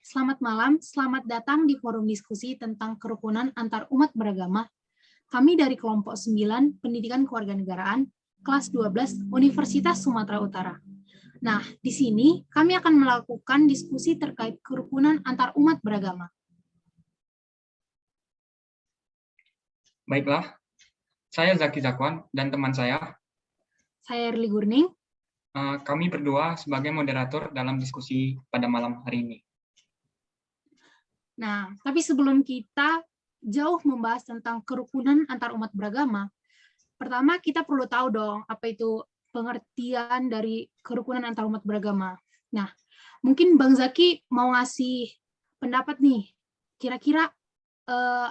Selamat malam, selamat datang di forum diskusi tentang kerukunan antar umat beragama. Kami dari kelompok 9 Pendidikan Kewarganegaraan, kelas 12 Universitas Sumatera Utara. Nah, di sini kami akan melakukan diskusi terkait kerukunan antar umat beragama. Baiklah, saya Zaki Zakwan dan teman saya, Erli Gurning. Kami berdua sebagai moderator dalam diskusi pada malam hari ini. Nah, tapi sebelum kita jauh membahas tentang kerukunan antar umat beragama, pertama kita perlu tahu dong apa itu pengertian dari kerukunan antar umat beragama. Nah, mungkin Bang Zaki mau ngasih pendapat nih, kira-kira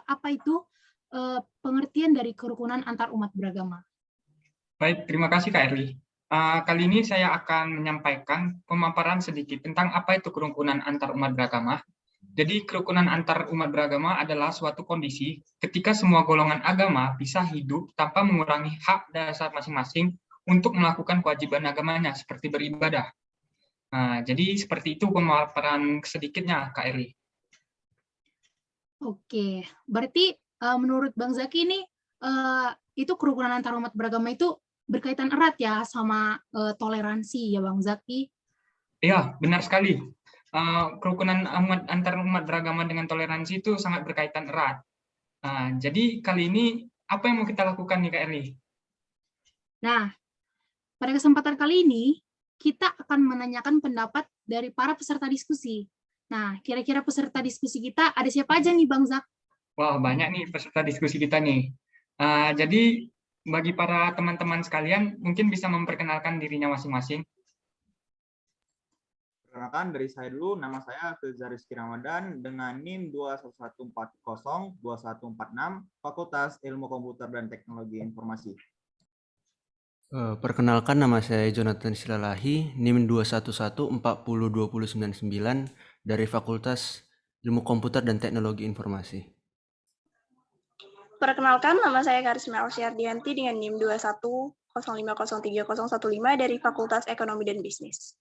apa itu pengertian dari kerukunan antar umat beragama? Baik, terima kasih Kak Erli. Kali ini saya akan menyampaikan pemaparan sedikit tentang apa itu kerukunan antar umat beragama. Jadi kerukunan antar umat beragama adalah suatu kondisi ketika semua golongan agama bisa hidup tanpa mengurangi hak dasar masing-masing untuk melakukan kewajiban agamanya seperti beribadah. Jadi seperti itu pemaparan sedikitnya Kak Erli. Oke, berarti menurut Bang Zaki ini itu kerukunan antar umat beragama itu berkaitan erat ya sama toleransi ya Bang Zaki? Iya, benar sekali. Kerukunan antar umat beragama dengan toleransi itu sangat berkaitan erat. Jadi kali ini apa yang mau kita lakukan nih Kak Erli? Nah, pada kesempatan kali ini kita akan menanyakan pendapat dari para peserta diskusi. Nah, kira-kira peserta diskusi kita ada siapa aja nih Bang Zak? Wah, banyak nih peserta diskusi kita nih. Jadi bagi para teman-teman sekalian mungkin bisa memperkenalkan dirinya masing-masing. Perkenalkan dari saya dulu, nama saya Firza Rizky Ramadan dengan NIM 211402146, Fakultas Ilmu Komputer dan Teknologi Informasi. Perkenalkan, nama saya Jonathan Silalahi, NIM 211402099 dari Fakultas Ilmu Komputer dan Teknologi Informasi. Perkenalkan, nama saya Karisma Alsyardianti dengan NIM 210503015 dari Fakultas Ekonomi dan Bisnis.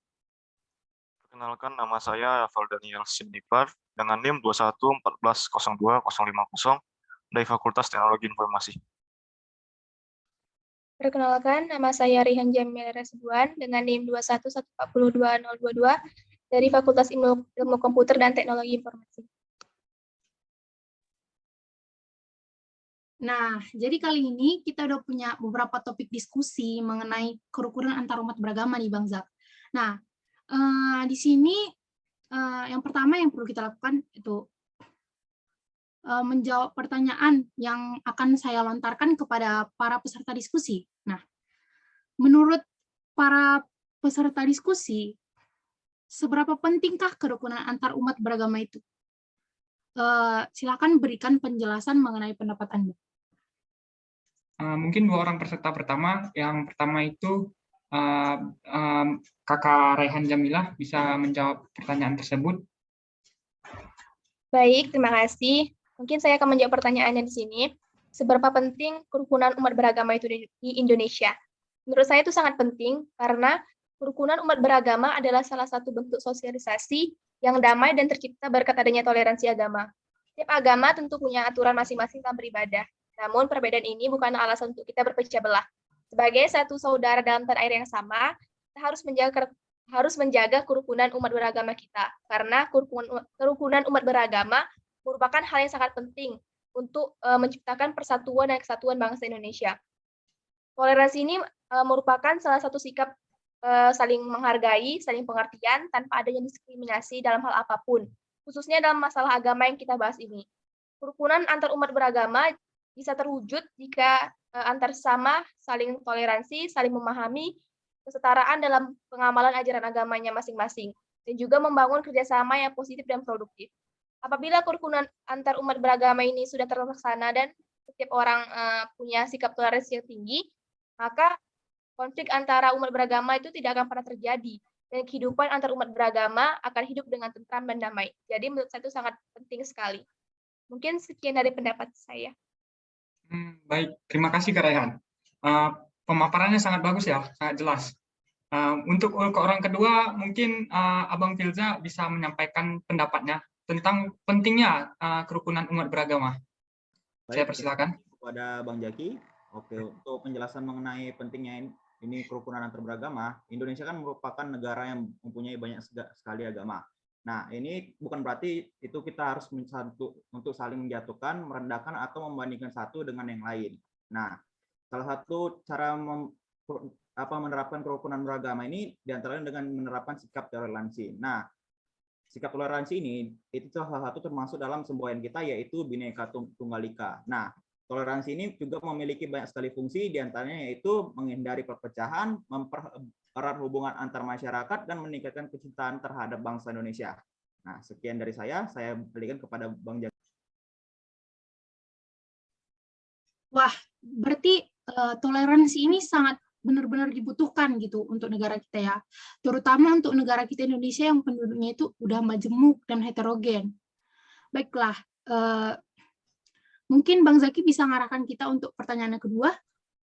Perkenalkan, nama saya Rafael Daniel Sinipar dengan NIM 214402050 dari Fakultas Teknologi Informasi. Perkenalkan, nama saya Rihan Jamil Resduan dengan NIM 211402022 dari Fakultas Ilmu Komputer dan Teknologi Informasi. Nah, jadi kali ini kita udah punya beberapa topik diskusi mengenai kerukunan antar umat beragama nih Bang Zak. Nah, di sini yang pertama yang perlu kita lakukan itu menjawab pertanyaan yang akan saya lontarkan kepada para peserta diskusi. Nah, menurut para peserta diskusi, seberapa pentingkah kerukunan antar umat beragama itu? Silakan berikan penjelasan mengenai pendapat Anda. Mungkin dua orang peserta pertama. Yang pertama itu Kakak Raihan Jamilah bisa menjawab pertanyaan tersebut. Baik, terima kasih. Mungkin saya akan menjawab pertanyaannya di sini. Seberapa penting kerukunan umat beragama itu di Indonesia? Menurut saya itu sangat penting karena kerukunan umat beragama adalah salah satu bentuk sosialisasi yang damai dan tercipta berkat adanya toleransi agama. Setiap agama tentu punya aturan masing-masing dalam beribadah. Namun perbedaan ini bukan alasan untuk kita berpecah belah. Sebagai satu saudara dalam tanah air yang sama, kita harus menjaga kerukunan umat beragama kita. Karena kerukunan umat beragama merupakan hal yang sangat penting untuk menciptakan persatuan dan kesatuan bangsa Indonesia. Toleransi ini merupakan salah satu sikap saling menghargai, saling pengertian, tanpa adanya diskriminasi dalam hal apapun, khususnya dalam masalah agama yang kita bahas ini. Kerukunan antar umat beragama bisa terwujud jika antar sesama saling toleransi, saling memahami, kesetaraan dalam pengamalan ajaran agamanya masing-masing, dan juga membangun kerjasama yang positif dan produktif. Apabila kerukunan antar umat beragama ini sudah terlaksana dan setiap orang punya sikap toleransi yang tinggi, maka konflik antara umat beragama itu tidak akan pernah terjadi, dan kehidupan antar umat beragama akan hidup dengan tentram dan damai. Jadi menurut saya itu sangat penting sekali. Mungkin sekian dari pendapat saya. Baik, terima kasih Kak Raihan. Pemaparannya sangat bagus ya, sangat jelas. Untuk ke orang kedua, mungkin Abang Filza bisa menyampaikan pendapatnya tentang pentingnya kerukunan umat beragama. Saya Baik, persilakan. kepada Bang Jaki. Oke, untuk penjelasan mengenai pentingnya ini kerukunan antar beragama, Indonesia kan merupakan negara yang mempunyai banyak sekali agama. Nah, ini bukan berarti itu kita harus untuk saling menjatuhkan, merendahkan, atau membandingkan satu dengan yang lain. Nah, salah satu cara menerapkan kerukunan beragama ini diantaranya dengan menerapkan sikap toleransi. Nah, sikap toleransi ini itu salah satu termasuk dalam semboyan kita, yaitu Bhinneka Tunggal Ika. Nah, toleransi ini juga memiliki banyak sekali fungsi, diantaranya yaitu menghindari perpecahan, mempererat hubungan antar masyarakat, dan meningkatkan kecintaan terhadap bangsa Indonesia. Nah, sekian dari saya berikan kepada Bang Jaki. Wah, berarti toleransi ini sangat benar-benar dibutuhkan gitu untuk negara kita ya. Terutama untuk negara kita Indonesia yang penduduknya itu udah majemuk dan heterogen. Baiklah, mungkin Bang Zaki bisa ngarahkan kita untuk pertanyaan yang kedua.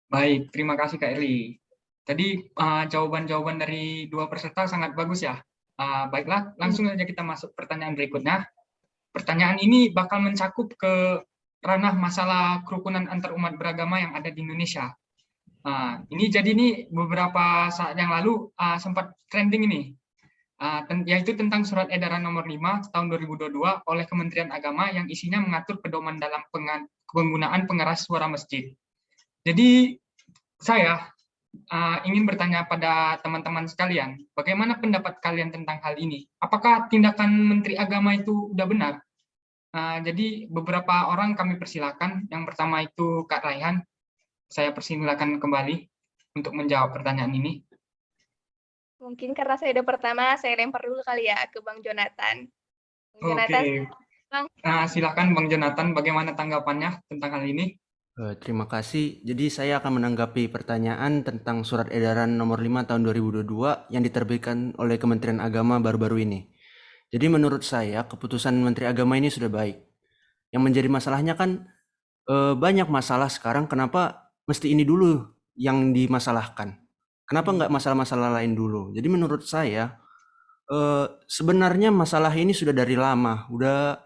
Baik, terima kasih Kak Erli. Tadi jawaban-jawaban dari dua peserta sangat bagus ya. Baiklah, langsung saja kita masuk pertanyaan berikutnya. Pertanyaan ini bakal mencakup ke ranah masalah kerukunan antar umat beragama yang ada di Indonesia. Ini beberapa saat yang lalu sempat trending ini, yaitu tentang surat edaran nomor 5 tahun 2022 oleh Kementerian Agama yang isinya mengatur pedoman dalam penggunaan pengeras suara masjid. Jadi saya ingin bertanya pada teman-teman sekalian, bagaimana pendapat kalian tentang hal ini? Apakah tindakan Menteri Agama itu sudah benar? Jadi beberapa orang kami persilakan. Yang pertama itu Kak Raihan. Saya persilakan kembali untuk menjawab pertanyaan ini. Mungkin karena saya udah pertama, saya lempar dulu kali ya ke Bang Jonathan. Bang Jonathan, Bang. Silakan Bang Jonathan, bagaimana tanggapannya tentang hal ini? Terima kasih. Jadi saya akan menanggapi pertanyaan tentang surat edaran nomor 5 tahun 2022 yang diterbitkan oleh Kementerian Agama baru-baru ini. Jadi menurut saya keputusan Menteri Agama ini sudah baik. Yang menjadi masalahnya kan banyak masalah sekarang, kenapa mesti ini dulu yang dimasalahkan? Kenapa nggak masalah-masalah lain dulu? Jadi menurut saya sebenarnya masalah ini sudah dari lama. Udah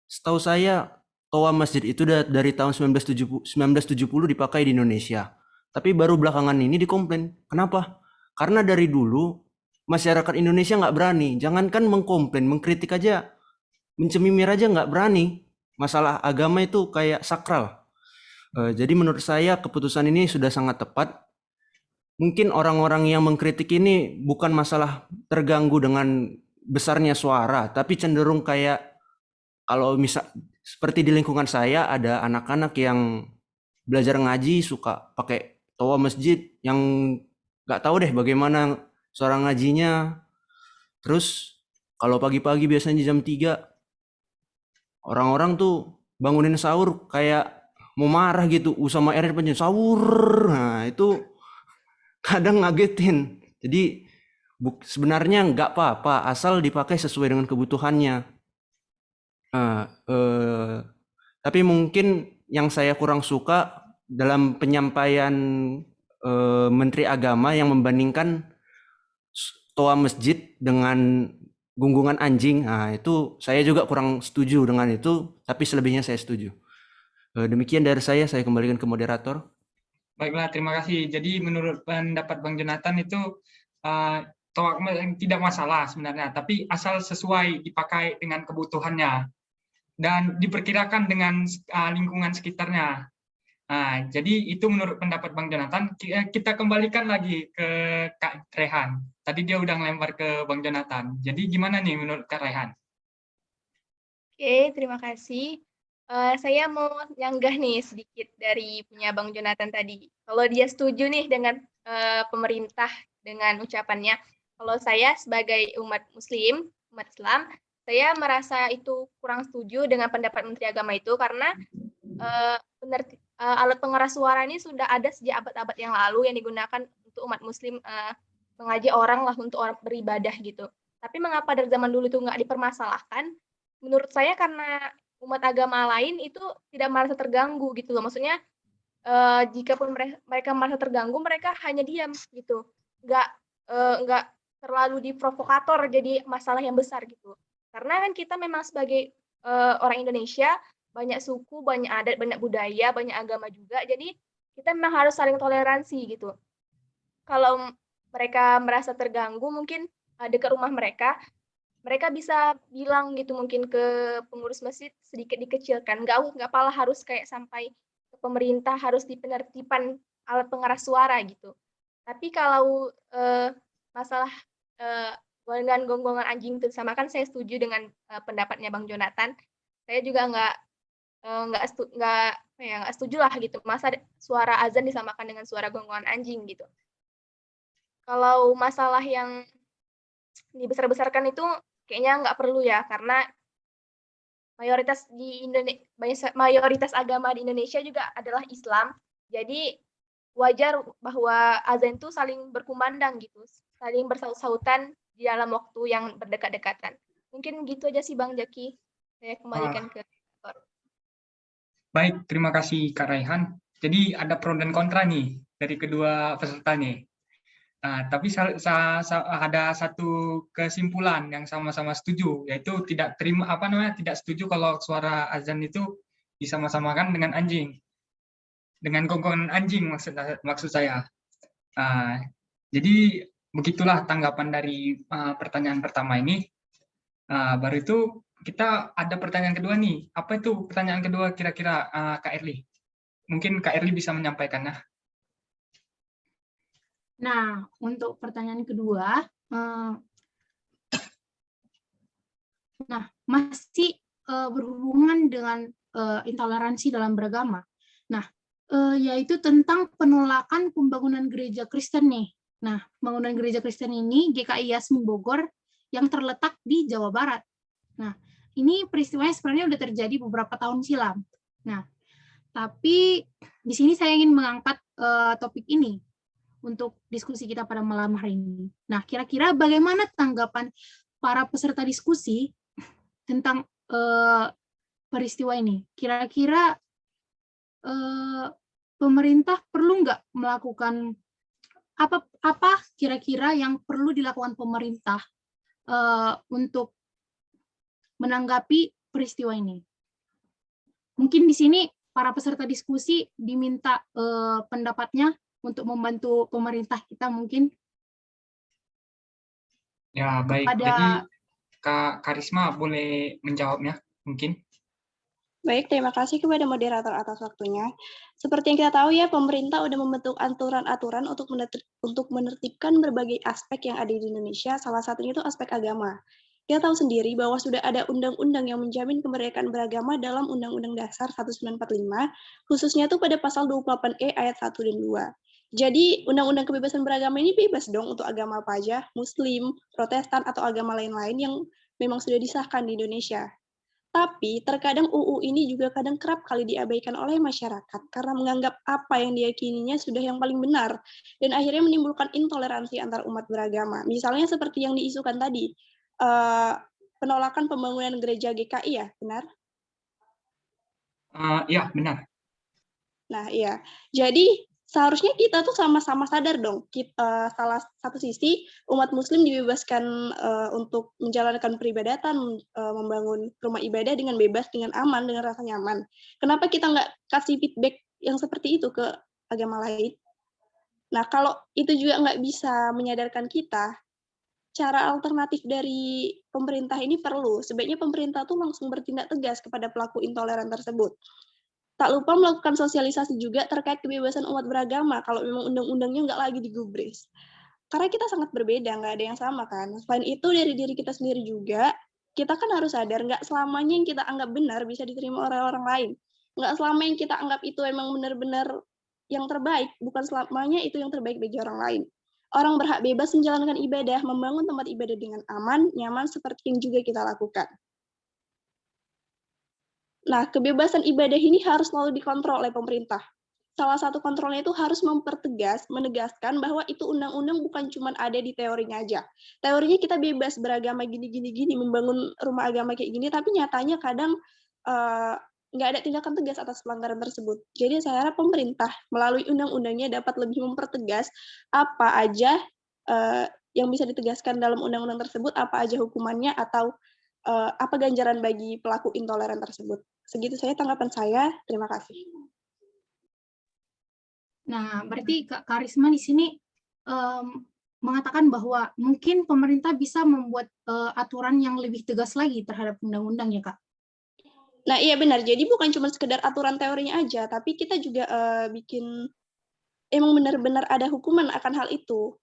setahu saya toa masjid itu dari tahun 1970 dipakai di Indonesia. Tapi baru belakangan ini dikomplain. Kenapa? Karena dari dulu masyarakat Indonesia nggak berani. Jangankan mengkomplain, mengkritik aja, mencemimir aja nggak berani. Masalah agama itu kayak sakral. Jadi menurut saya keputusan ini sudah sangat tepat. Mungkin orang-orang yang mengkritik ini bukan masalah terganggu dengan besarnya suara, tapi cenderung kayak kalau misal seperti di lingkungan saya ada anak-anak yang belajar ngaji suka pakai toa masjid yang nggak tahu deh bagaimana suara ngajinya. Terus kalau pagi-pagi biasanya jam 3 orang-orang tuh bangunin sahur kayak mau marah gitu, sama air penjen sahur. Nah itu kadang ngagetin. Jadi sebenarnya nggak apa-apa asal dipakai sesuai dengan kebutuhannya. Tapi mungkin yang saya kurang suka dalam penyampaian Menteri Agama yang membandingkan toa masjid dengan gunggungan anjing. Nah itu saya juga kurang setuju dengan itu, tapi selebihnya saya setuju. Demikian dari saya kembalikan ke moderator. Baiklah, terima kasih. Jadi menurut pendapat Bang Jonathan itu toa tidak masalah sebenarnya, tapi asal sesuai dipakai dengan kebutuhannya dan diperkirakan dengan lingkungan sekitarnya. Jadi itu menurut pendapat Bang Jonathan. Kita kembalikan lagi ke Kak Rehan. Tadi dia udah ngelempar ke Bang Jonathan. Jadi gimana nih menurut Kak Rehan? Oke, terima kasih. Saya mau nyanggah nih sedikit dari punya Bang Jonathan tadi. Kalau dia setuju nih dengan pemerintah dengan ucapannya. Kalau saya sebagai umat Muslim, umat Islam, saya merasa itu kurang setuju dengan pendapat Menteri Agama itu karena alat pengeras suara ini sudah ada sejak abad-abad yang lalu yang digunakan untuk umat Muslim mengajak orang lah untuk orang beribadah gitu. Tapi mengapa dari zaman dulu itu nggak dipermasalahkan? Menurut saya karena umat agama lain itu tidak merasa terganggu gitu loh. Maksudnya jikapun mereka merasa terganggu, mereka hanya diam gitu. Nggak nggak terlalu diprovokator jadi masalah yang besar gitu. Karena kan kita memang sebagai orang Indonesia, banyak suku, banyak adat, banyak budaya, banyak agama juga. Jadi kita memang harus saling toleransi gitu. Kalau mereka merasa terganggu, mungkin dekat rumah mereka bisa bilang gitu mungkin ke pengurus masjid sedikit dikecilkan. Nggak apalah harus kayak sampai ke pemerintah harus di penertiban alat pengeras suara gitu. Tapi kalau masalah dengan gonggongan anjing itu disamakan, saya setuju dengan pendapatnya Bang Jonathan. Saya juga nggak setuju lah gitu. Masa suara azan disamakan dengan suara gonggongan anjing gitu. Kalau masalah yang dibesar-besarkan itu kayaknya nggak perlu ya, karena mayoritas agama di Indonesia juga adalah Islam. Jadi wajar bahwa azan itu saling berkumandang gitu, saling bersaut-sautan di dalam waktu yang berdekat-dekatan. Mungkin gitu aja sih Bang Jaki. Saya kembalikan ke Baik, terima kasih Kak Raihan. Jadi ada pro dan kontra nih dari kedua peserta nih. Tapi ada satu kesimpulan yang sama-sama setuju, yaitu tidak setuju kalau suara azan itu disama-samakan dengan anjing, dengan gonggongan anjing maksud saya. Jadi begitulah tanggapan dari pertanyaan pertama ini. Baru itu kita ada pertanyaan kedua nih. Apa itu pertanyaan kedua kira-kira, Kak Erli? Mungkin Kak Erli bisa menyampaikannya. Nah, untuk pertanyaan kedua, masih berhubungan dengan intoleransi dalam beragama. Nah, yaitu tentang penolakan pembangunan gereja Kristen nih. Nah, pembangunan gereja Kristen ini GKI Yasmin Bogor yang terletak di Jawa Barat. Nah, ini peristiwanya sebenarnya udah terjadi beberapa tahun silam. Nah, tapi di sini saya ingin mengangkat topik ini untuk diskusi kita pada malam hari ini. Nah, kira-kira bagaimana tanggapan para peserta diskusi tentang peristiwa ini? Kira-kira pemerintah perlu nggak melakukan apa kira-kira yang perlu dilakukan pemerintah untuk menanggapi peristiwa ini? Mungkin di sini para peserta diskusi diminta pendapatnya untuk membantu pemerintah kita mungkin. Ya, baik. Jadi Kak Karisma boleh menjawabnya mungkin. Baik, terima kasih kepada moderator atas waktunya. Seperti yang kita tahu ya, pemerintah sudah membentuk aturan-aturan untuk menertibkan berbagai aspek yang ada di Indonesia, salah satunya itu aspek agama. Kita tahu sendiri bahwa sudah ada undang-undang yang menjamin kemerdekaan beragama dalam Undang-Undang Dasar 1945, khususnya itu pada pasal 28E ayat 1 dan 2. Jadi, Undang-Undang Kebebasan Beragama ini bebas dong untuk agama apa aja, Muslim, Protestan, atau agama lain-lain yang memang sudah disahkan di Indonesia. Tapi terkadang UU ini juga kadang kerap kali diabaikan oleh masyarakat karena menganggap apa yang diyakininya sudah yang paling benar dan akhirnya menimbulkan intoleransi antar umat beragama. Misalnya seperti yang diisukan tadi, penolakan pembangunan gereja GKI ya, benar? Iya, benar. Nah, iya. Jadi seharusnya kita tuh sama-sama sadar dong, salah satu sisi umat muslim dibebaskan untuk menjalankan peribadatan, membangun rumah ibadah dengan bebas, dengan aman, dengan rasa nyaman. Kenapa kita nggak kasih feedback yang seperti itu ke agama lain? Nah, kalau itu juga nggak bisa menyadarkan kita, cara alternatif dari pemerintah ini perlu. Sebaiknya pemerintah tuh langsung bertindak tegas kepada pelaku intoleran tersebut. Tak lupa melakukan sosialisasi juga terkait kebebasan umat beragama kalau memang undang-undangnya nggak lagi digubris. Karena kita sangat berbeda, nggak ada yang sama kan. Selain itu dari diri kita sendiri juga, kita kan harus sadar nggak selamanya yang kita anggap benar bisa diterima oleh orang lain. Nggak selama yang kita anggap itu emang benar-benar yang terbaik, bukan selamanya itu yang terbaik bagi orang lain. Orang berhak bebas menjalankan ibadah, membangun tempat ibadah dengan aman, nyaman, seperti yang juga kita lakukan. Nah, kebebasan ibadah ini harus selalu dikontrol oleh pemerintah. Salah satu kontrolnya itu harus menegaskan bahwa itu undang-undang bukan cuma ada di teorinya aja. Teorinya kita bebas beragama gini, membangun rumah agama kayak gini, tapi nyatanya kadang nggak ada tindakan tegas atas pelanggaran tersebut. Jadi saya harap pemerintah melalui undang-undangnya dapat lebih mempertegas apa aja yang bisa ditegaskan dalam undang-undang tersebut, apa aja hukumannya, atau apa ganjaran bagi pelaku intoleran tersebut. Segitu saja tanggapan saya. Terima kasih. Nah, berarti Kak Karisma di sini mengatakan bahwa mungkin pemerintah bisa membuat aturan yang lebih tegas lagi terhadap undang-undang ya, Kak? Nah, iya benar. Jadi bukan cuma sekedar aturan teorinya aja, tapi kita juga bikin emang benar-benar ada hukuman akan hal itu.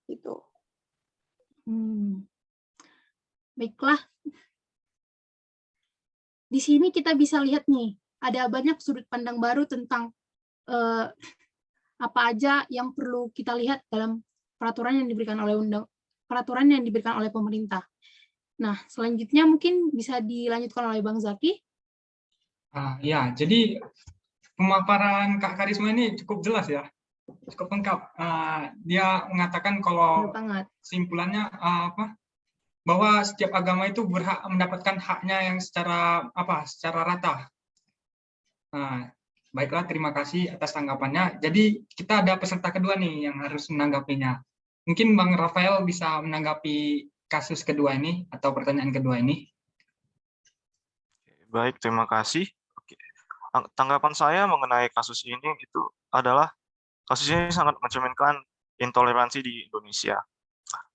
Gitu. Baiklah. Di sini kita bisa lihat nih, ada banyak sudut pandang baru tentang apa aja yang perlu kita lihat dalam peraturan yang diberikan oleh pemerintah. Nah, selanjutnya mungkin bisa dilanjutkan oleh Bang Zaki. Ya, jadi pemaparan Kak Karisma ini cukup jelas ya, cukup lengkap. Dia mengatakan kalau kesimpulannya bahwa setiap agama itu berhak mendapatkan haknya yang secara rata. Baiklah, terima kasih atas tanggapannya. Jadi kita ada peserta kedua nih yang harus menanggapinya. Mungkin Bang Rafael bisa menanggapi kasus kedua ini atau pertanyaan kedua ini. Baik, terima kasih. Oke. Tanggapan saya mengenai kasus ini itu adalah kasus ini sangat mencerminkan intoleransi di Indonesia.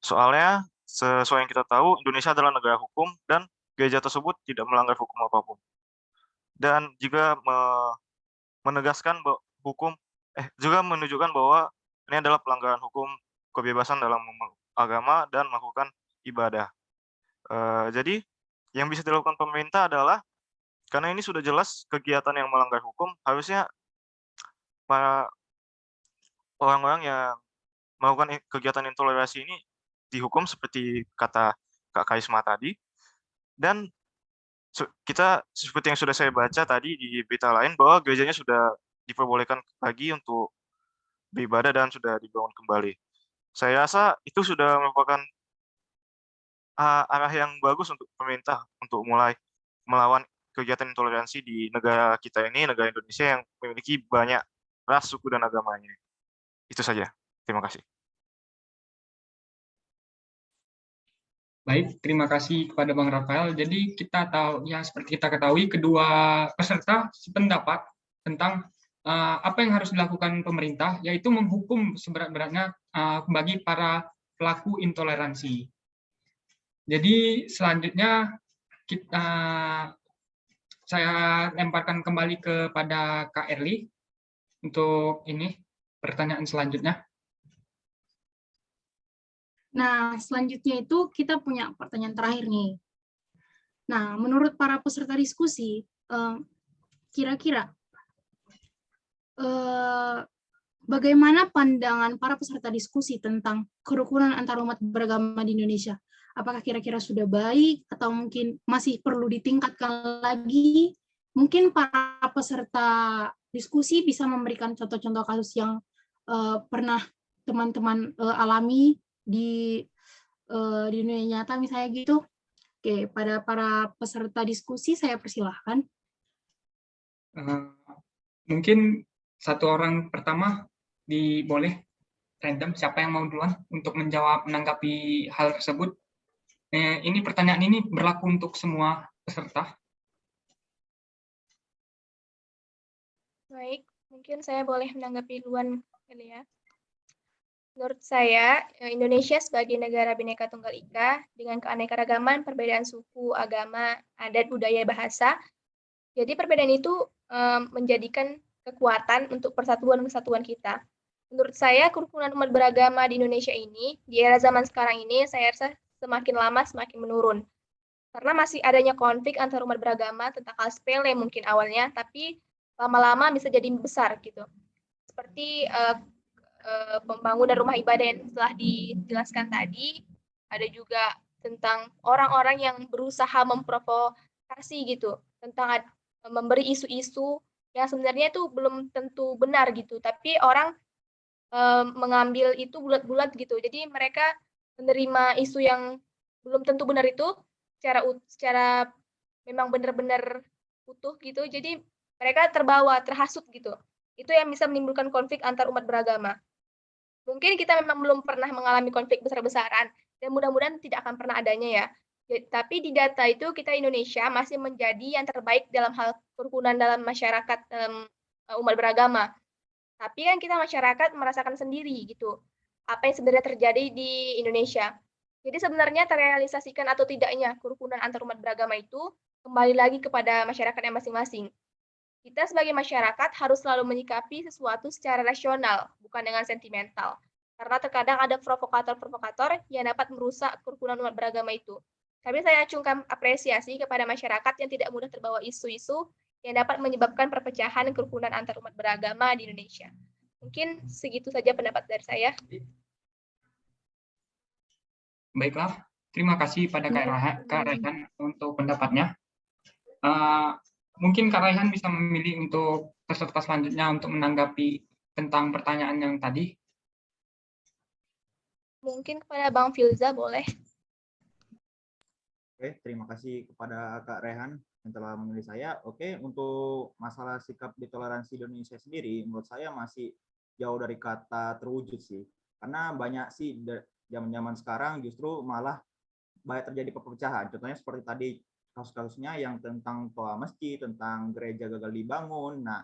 Soalnya sesuai yang kita tahu, Indonesia adalah negara hukum dan gereja tersebut tidak melanggar hukum apapun. Dan juga menegaskan juga menunjukkan bahwa ini adalah pelanggaran hukum kebebasan dalam agama dan melakukan ibadah. Jadi yang bisa dilakukan pemerintah adalah, karena ini sudah jelas kegiatan yang melanggar hukum, harusnya para orang-orang yang melakukan kegiatan intoleransi ini dihukum seperti kata Kak Karisma tadi. Dan kita seperti yang sudah saya baca tadi di berita lain, bahwa gerejanya sudah diperbolehkan lagi untuk beribadah dan sudah dibangun kembali. Saya rasa itu sudah merupakan arah yang bagus untuk pemerintah untuk mulai melawan kegiatan intoleransi di negara kita ini, negara Indonesia yang memiliki banyak ras, suku, dan agamanya. Itu saja. Terima kasih. Baik, terima kasih kepada Bang Rafael. Jadi kita tahu, yang seperti kita ketahui, kedua peserta sependapat tentang apa yang harus dilakukan pemerintah, yaitu menghukum seberat-beratnya bagi para pelaku intoleransi. Jadi selanjutnya saya lemparkan kembali kepada Kak Erli untuk ini pertanyaan selanjutnya. Nah, selanjutnya itu kita punya pertanyaan terakhir nih. Nah, menurut para peserta diskusi, kira-kira bagaimana pandangan para peserta diskusi tentang kerukunan antarumat beragama di Indonesia? Apakah kira-kira sudah baik atau mungkin masih perlu ditingkatkan lagi? Mungkin para peserta diskusi bisa memberikan contoh-contoh kasus yang pernah teman-teman alami di dunia nyata misalnya gitu. Oke, pada para peserta diskusi saya persilahkan. Mungkin satu orang pertama boleh random siapa yang mau duluan untuk menanggapi hal tersebut. Ini pertanyaan ini berlaku untuk semua peserta. Baik, mungkin saya boleh menanggapi duluan kali ya. Menurut saya, Indonesia sebagai negara Bhinneka Tunggal Ika dengan keanekaragaman perbedaan suku, agama, adat, budaya, bahasa. Jadi perbedaan itu menjadikan kekuatan untuk persatuan-kesatuan kita. Menurut saya, kerukunan umat beragama di Indonesia ini, di era zaman sekarang ini, saya rasa semakin lama semakin menurun. Karena masih adanya konflik antar umat beragama tentang hal sepele mungkin awalnya, tapi lama-lama bisa jadi besar gitu. Seperti pembangunan rumah ibadah yang telah dijelaskan tadi, ada juga tentang orang-orang yang berusaha memprovokasi gitu, tentang memberi isu-isu yang sebenarnya itu belum tentu benar gitu, tapi orang mengambil itu bulat-bulat gitu. Jadi mereka menerima isu yang belum tentu benar itu secara memang benar-benar utuh gitu. Jadi mereka terbawa, terhasut gitu. Itu yang bisa menimbulkan konflik antar umat beragama. Mungkin kita memang belum pernah mengalami konflik besar-besaran, dan mudah-mudahan tidak akan pernah adanya ya. Tapi di data itu kita Indonesia masih menjadi yang terbaik dalam hal kerukunan dalam masyarakat dalam umat beragama. Tapi kan kita masyarakat merasakan sendiri gitu apa yang sebenarnya terjadi di Indonesia. Jadi sebenarnya terrealisasikan atau tidaknya kerukunan antar umat beragama itu kembali lagi kepada masyarakatnya masing-masing. Kita sebagai masyarakat harus selalu menyikapi sesuatu secara rasional, bukan dengan sentimental. Karena terkadang ada provokator-provokator yang dapat merusak kerukunan umat beragama itu. Tapi saya acungkan apresiasi kepada masyarakat yang tidak mudah terbawa isu-isu yang dapat menyebabkan perpecahan kerukunan antar umat beragama di Indonesia. Mungkin segitu saja pendapat dari saya. Baiklah, terima kasih pada Kak Raihan untuk pendapatnya. Mungkin Kak Raihan bisa memilih untuk peserta selanjutnya untuk menanggapi tentang pertanyaan yang tadi. Mungkin kepada Bang Filza boleh. Oke, terima kasih kepada Kak Rehan yang telah memilih saya. Oke, untuk masalah sikap ditoleransi di Indonesia sendiri, menurut saya masih jauh dari kata terwujud sih. Karena banyak sih zaman-zaman sekarang justru malah banyak terjadi perpecahan. Contohnya seperti tadi kasus-kasusnya yang tentang toa masjid, tentang gereja gagal dibangun. Nah,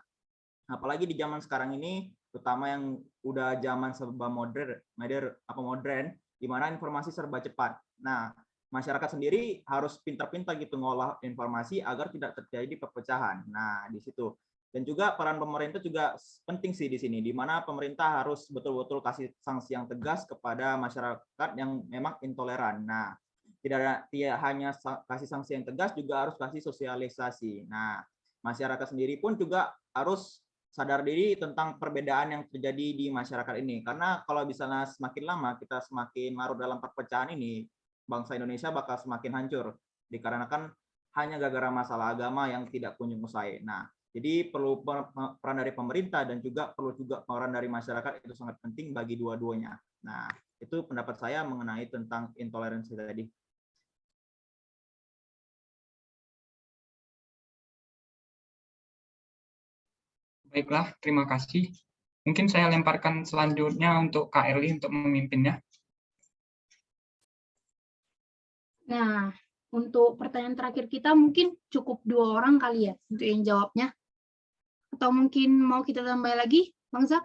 apalagi di zaman sekarang ini, terutama yang udah zaman serba modern, di mana informasi serba cepat. Nah, masyarakat sendiri harus pintar-pintar gitu ngolah informasi agar tidak terjadi perpecahan. Nah, di situ. Dan juga peran pemerintah juga penting sih di sini, di mana pemerintah harus betul-betul kasih sanksi yang tegas kepada masyarakat yang memang intoleran. Nah, tidak hanya kasih sanksi yang tegas, juga harus kasih sosialisasi. Nah, masyarakat sendiri pun juga harus sadar diri tentang perbedaan yang terjadi di masyarakat ini. Karena kalau misalnya semakin lama kita semakin larut dalam perpecahan ini, bangsa Indonesia bakal semakin hancur dikarenakan hanya gara-gara masalah agama yang tidak kunjung usai. Nah, jadi perlu peran dari pemerintah dan juga perlu juga peran dari masyarakat, itu sangat penting bagi dua-duanya. Nah, itu pendapat saya mengenai tentang intoleransi tadi. Baiklah, terima kasih. Mungkin saya lemparkan selanjutnya untuk Kak Erli untuk memimpinnya. Nah, untuk pertanyaan terakhir kita mungkin cukup 2 orang kali ya untuk yang jawabnya. Atau mungkin mau kita tambah lagi, Bang Zak?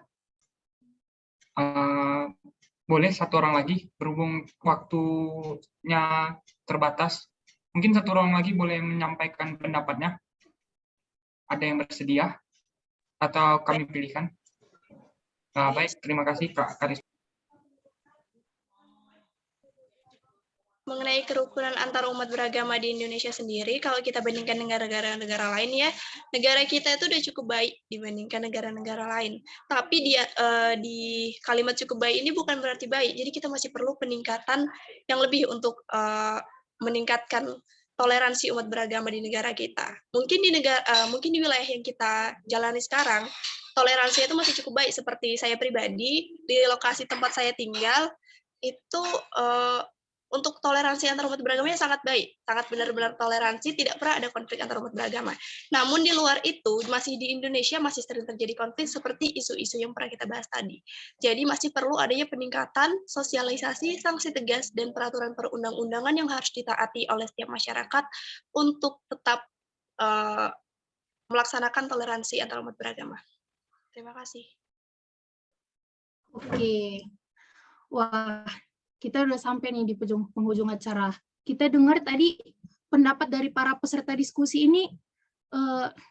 Boleh 1 orang lagi, berhubung waktunya terbatas. Mungkin 1 orang lagi boleh menyampaikan pendapatnya. Ada yang bersedia? Atau kami pilihkan? Baik, terima kasih Kak Karis. Mengenai kerukunan antar umat beragama di Indonesia sendiri, kalau kita bandingkan negara-negara lain ya, negara kita itu udah cukup baik dibandingkan negara-negara lain. Tapi di kalimat cukup baik ini bukan berarti baik, jadi kita masih perlu peningkatan yang lebih untuk meningkatkan toleransi umat beragama di negara kita. Mungkin di wilayah yang kita jalani sekarang, toleransi itu masih cukup baik. Seperti saya pribadi, di lokasi tempat saya tinggal, itu untuk toleransi antar umat beragama sangat baik, sangat benar-benar toleransi, tidak pernah ada konflik antar umat beragama. Namun di luar itu, masih di Indonesia masih sering terjadi konflik seperti isu-isu yang pernah kita bahas tadi. Jadi masih perlu adanya peningkatan sosialisasi, sanksi tegas, dan peraturan perundang-undangan yang harus ditaati oleh setiap masyarakat untuk tetap melaksanakan toleransi antar umat beragama. Terima kasih. Oke. Wah, kita udah sampai nih di penghujung acara. Kita dengar tadi pendapat dari para peserta diskusi ini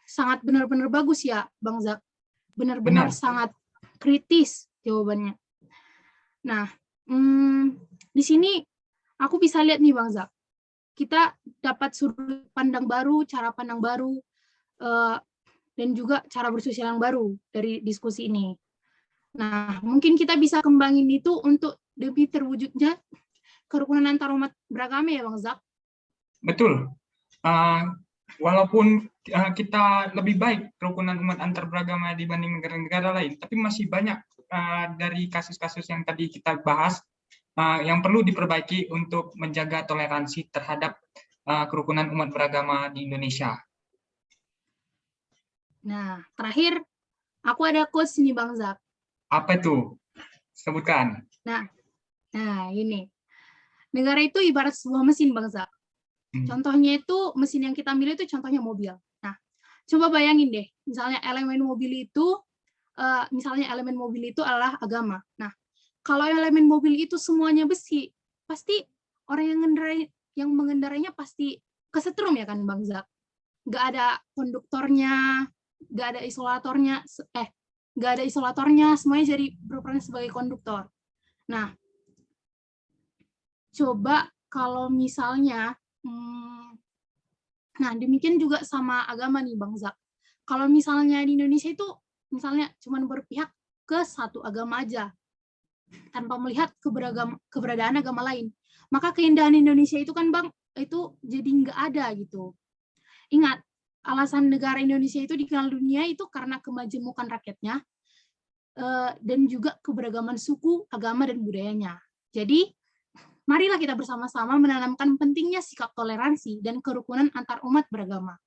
sangat benar-benar bagus ya, Bang Zak. Benar-benar sangat kritis jawabannya. Nah, di sini aku bisa lihat nih Bang Zak. Kita dapat sudut pandang baru, cara pandang baru, dan juga cara bersosial yang baru dari diskusi ini. Nah, mungkin kita bisa kembangin itu untuk lebih terwujudnya kerukunan antar umat beragama ya Bang Zak? Betul. Walaupun kita lebih baik kerukunan umat antar beragama dibanding negara-negara lain, tapi masih banyak dari kasus-kasus yang tadi kita bahas yang perlu diperbaiki untuk menjaga toleransi terhadap kerukunan umat beragama di Indonesia. Nah, terakhir aku ada quotes nih Bang Zak. Apa itu? Sebutkan. Nah, ini. Negara itu ibarat sebuah mesin, Bang Zak. Contohnya itu, mesin yang kita milih itu contohnya mobil. Nah, coba bayangin deh, misalnya elemen mobil itu adalah agama. Nah, kalau elemen mobil itu semuanya besi, pasti orang yang mengendarainya pasti kesetrum ya kan, Bang Zak? Nggak ada konduktornya, nggak ada isolatornya, semuanya jadi berperan sebagai konduktor. Nah, coba kalau misalnya, nah demikian juga sama agama nih Bang Zak. Kalau misalnya di Indonesia itu, misalnya cuma berpihak ke satu agama aja, tanpa melihat keberadaan agama lain, maka keindahan Indonesia itu kan Bang, itu jadi nggak ada gitu. Ingat, alasan negara Indonesia itu dikenal dunia itu karena kemajemukan rakyatnya, dan juga keberagaman suku, agama, dan budayanya. Jadi, marilah kita bersama-sama menanamkan pentingnya sikap toleransi dan kerukunan antar umat beragama.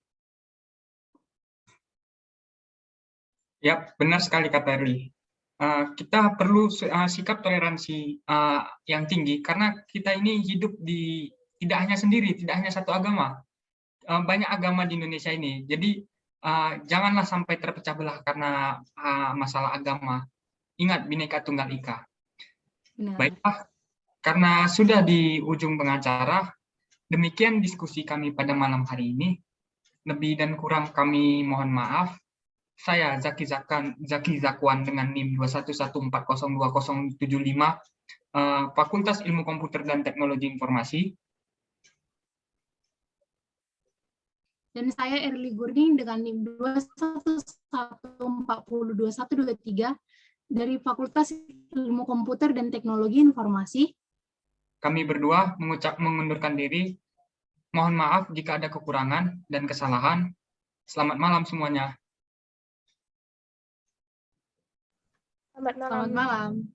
Ya, benar sekali kata Erli. Kita perlu sikap toleransi yang tinggi, karena kita ini hidup tidak hanya sendiri, tidak hanya satu agama. Banyak agama di Indonesia ini. Jadi, janganlah sampai terpecah belah karena masalah agama. Ingat, Bhinneka Tunggal Ika. Benar. Baiklah, karena sudah di ujung pengacara, demikian diskusi kami pada malam hari ini. Lebih dan kurang kami mohon maaf. Saya Zaki Zakwan dengan NIM 211402075, Fakultas Ilmu Komputer dan Teknologi Informasi. Dan saya Erli Gurning dengan NIM 211402123 dari Fakultas Ilmu Komputer dan Teknologi Informasi. Kami berdua mengundurkan diri. Mohon maaf jika ada kekurangan dan kesalahan. Selamat malam semuanya. Selamat malam. Selamat malam.